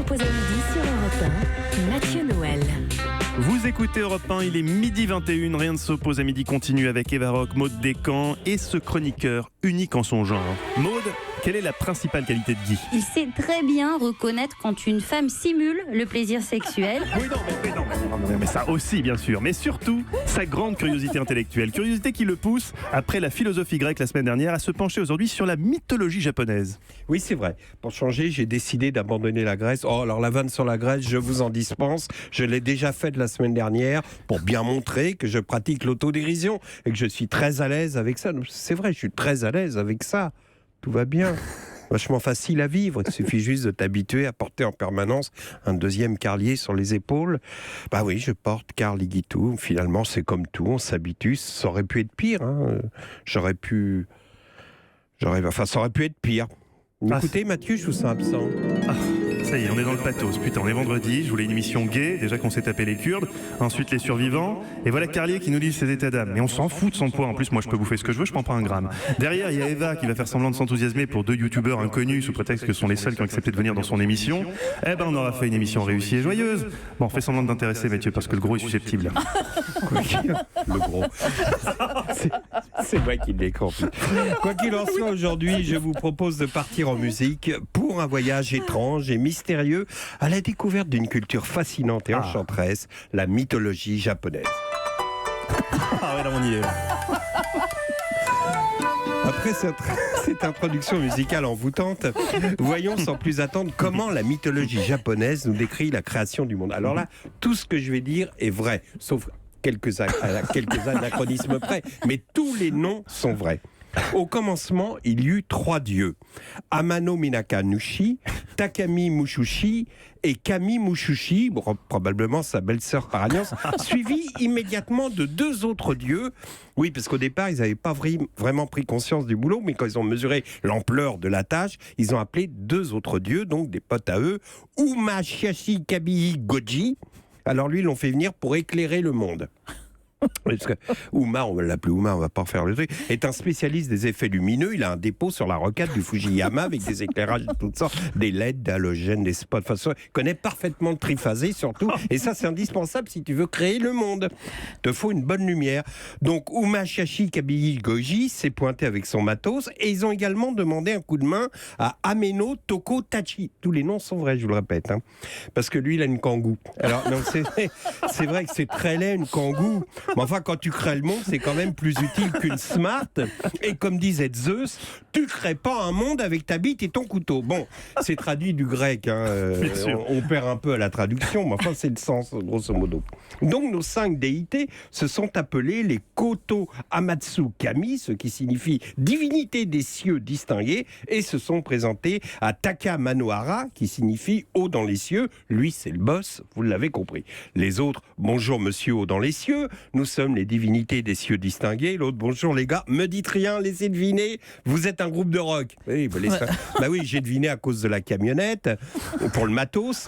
pose à midi sur Europe 1, Mathieu Noël. Vous écoutez Europe 1, il est midi 21, rien ne s'oppose à midi continue avec Eva Rock, Maud Descamps et ce chroniqueur unique en son genre. Maud, quelle est la principale qualité de Guy ? Il sait très bien reconnaître quand une femme simule le plaisir sexuel. Oui, mais ça aussi bien sûr, mais surtout sa grande curiosité intellectuelle. Curiosité qui le pousse, après la philosophie grecque la semaine dernière, à se pencher aujourd'hui sur la mythologie japonaise. Oui, c'est vrai. Pour changer, j'ai décidé d'abandonner la Grèce. Oh, alors la vanne sur la Grèce, je vous en dispense. Je l'ai déjà faite la semaine dernière pour bien montrer que je pratique l'autodérision et que je suis très à l'aise avec ça. C'est vrai, je suis très à l'aise avec ça. Tout va bien. Vachement facile à vivre. Il suffit juste de t'habituer à porter en permanence un deuxième carlier sur les épaules. Bah oui, je porte Karl Ligitou. Finalement, c'est comme tout, on s'habitue. Ça aurait pu être pire. Hein. Ça aurait pu être pire. Écoutez, Mathieu, je vous sens absent. Ça y est, on est dans le pathos. Putain, on est vendredi, je voulais une émission gay, déjà qu'on s'est tapé les Kurdes, ensuite les survivants, et voilà Carlier qui nous livre ses états d'âme. Mais on s'en fout de son poids, en plus moi je peux bouffer ce que je veux, je prends pas un gramme. Derrière, il y a Eva qui va faire semblant de s'enthousiasmer pour deux youtubeurs inconnus sous prétexte que ce sont les seuls qui ont accepté de venir dans son émission. Eh ben on aura fait une émission réussie et joyeuse. Bon, on fait semblant d'intéresser Mathieu parce que le gros est susceptible. Le gros. C'est moi qui l'ai compris. Quoi qu'il en soit, aujourd'hui, je vous propose de partir en musique pour un voyage étrange et mystérieux à la découverte d'une culture fascinante et enchanteresse, la mythologie japonaise. Ah ouais, là on y est. Après cette introduction musicale envoûtante, voyons sans plus attendre comment la mythologie japonaise nous décrit la création du monde. Alors là, tout ce que je vais dire est vrai, sauf quelques anachronismes près, mais tous les noms sont vrais. Au commencement, il y eut 3 dieux, Amano Minaka Nushi, Takami Mushushi et Kami Mushushi, probablement sa belle-sœur par alliance, suivi immédiatement de 2 autres dieux. Oui, parce qu'au départ, ils n'avaient pas vraiment pris conscience du boulot, mais quand ils ont mesuré l'ampleur de la tâche, ils ont appelé 2 autres dieux, donc des potes à eux, Umashiashi Kabii Goji. Alors lui, ils l'ont fait venir pour éclairer le monde. Parce que Uma, on va l'appeler Uma, on va pas refaire le truc, est un spécialiste des effets lumineux. Il a un dépôt sur la rocade du Fujiyama avec des éclairages de toutes sortes, des LED, des halogènes, des spots. Enfin, il connaît parfaitement le triphasé surtout. Et ça, c'est indispensable si tu veux créer le monde. Il te faut une bonne lumière. Donc, Umashiashi Kabii Goji s'est pointé avec son matos et ils ont également demandé un coup de main à Ameno Toko Tachi. Tous les noms sont vrais, je vous le répète. Hein. Parce que lui, il a une kangou. Alors, donc, c'est vrai que c'est très laid, une kangou. Mais enfin, quand tu crées le monde, c'est quand même plus utile qu'une smart. Et comme disait Zeus, tu crées pas un monde avec ta bite et ton couteau. Bon, c'est traduit du grec. Hein, on perd un peu à la traduction, mais enfin, c'est le sens, grosso modo. Donc, nos 5 déités se sont appelés les Koto Amatsu Kami, ce qui signifie divinité des cieux distingués, et se sont présentés à Taka Manohara, qui signifie haut dans les cieux. Lui, c'est le boss, vous l'avez compris. Les autres, bonjour monsieur haut dans les cieux. Nous sommes les divinités des cieux distingués. L'autre, bonjour les gars, me dites rien, laissez deviner, vous êtes un groupe de rock. Oui, bah oui, j'ai deviné à cause de la camionnette, pour le matos,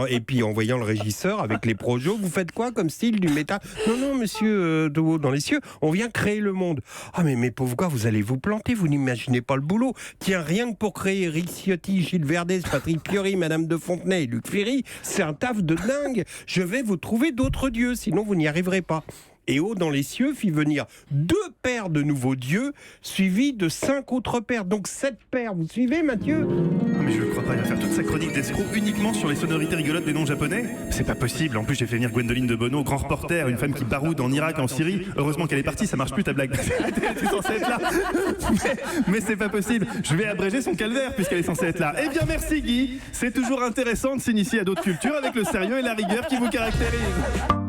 et puis en voyant le régisseur avec les projos, vous faites quoi comme style du métal ? Non, monsieur de haut dans les cieux, on vient créer le monde. Ah mais mes pauvres gars, vous allez vous planter, vous n'imaginez pas le boulot. Tiens, rien que pour créer Eric Ciotti, Gilles Verdez, Patrick Fiori, Madame de Fontenay et Luc Ferry, c'est un taf de dingue. Je vais vous trouver d'autres dieux, sinon vous n'y arriverez pas. Et haut dans les cieux fit venir 2 paires de nouveaux dieux, suivis de 5 autres paires. Donc 7 paires, vous suivez Mathieu ? Non mais je ne crois pas, il va faire toute sa chronique d'escroc uniquement sur les sonorités rigolotes des noms japonais. C'est pas possible, en plus j'ai fait venir Gwendoline de Bono, grand reporter, une femme qui baroude en Irak, en Syrie. Heureusement qu'elle est partie, ça marche plus ta blague. Elle était censée être là. Mais c'est pas possible, je vais abréger son calvaire puisqu'elle est censée être là. Eh bien merci Guy, c'est toujours intéressant de s'initier à d'autres cultures avec le sérieux et la rigueur qui vous caractérisent.